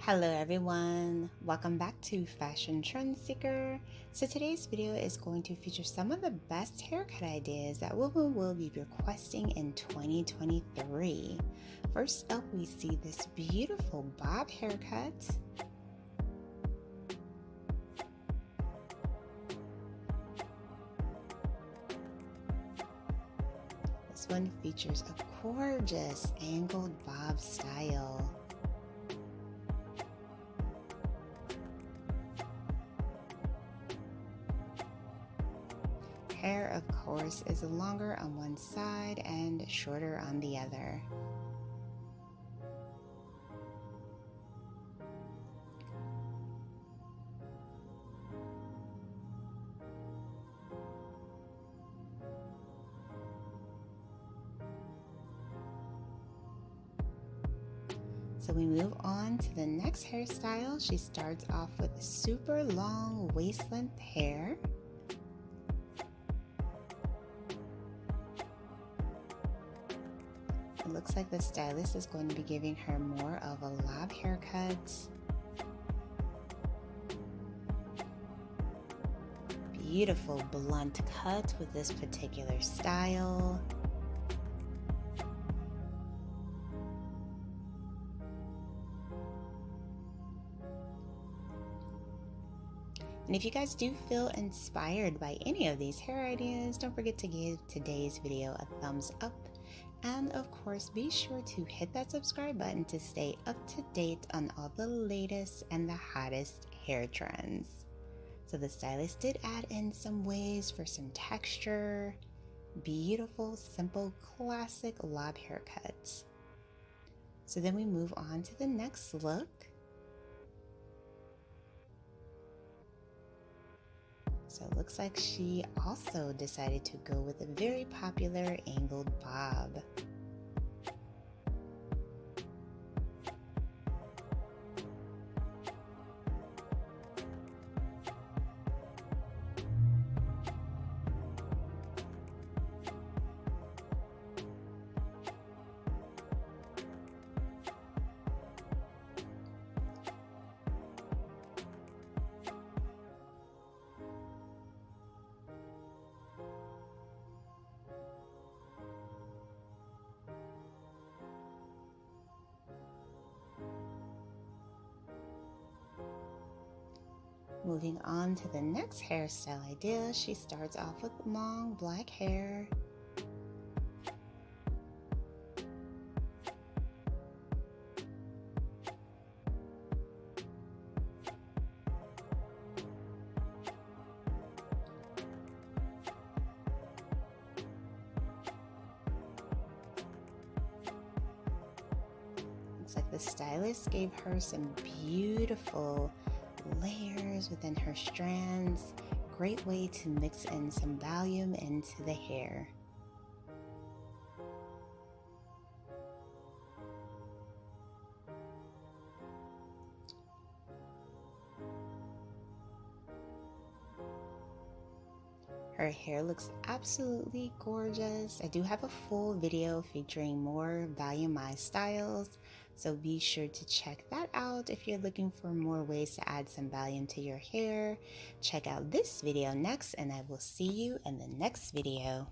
Hello everyone, welcome back to Fashion Trend Seeker. So today's video is going to feature some of the best haircut ideas that women will be requesting in 2023. First up, we see this beautiful bob haircut. This one features a gorgeous angled bob style. Hair, of course, is longer on one side and shorter on the other. So we move on to the next hairstyle. She starts off with super long waist-length hair. It looks like the stylist is going to be giving her more of a lob haircut. Beautiful blunt cut with this particular style. And if you guys do feel inspired by any of these hair ideas, don't forget to give today's video a thumbs up. And of course, be sure to hit that subscribe button to stay up to date on all the latest and the hottest hair trends. So the stylist did add in some waves for some texture. Beautiful, simple, classic lob haircuts. So then we move on to the next look. So it looks like she also decided to go with a very popular angled bob. Moving on to the next hairstyle idea, she starts off with long black hair. Looks like the stylist gave her some beautiful layers within her strands. Great way to mix in some volume into the hair. Her hair looks absolutely gorgeous. I do have a full video featuring more volumized styles, so be sure to check that out if you're looking for more ways to add some volume to your hair. Check out this video next, and I will see you in the next video.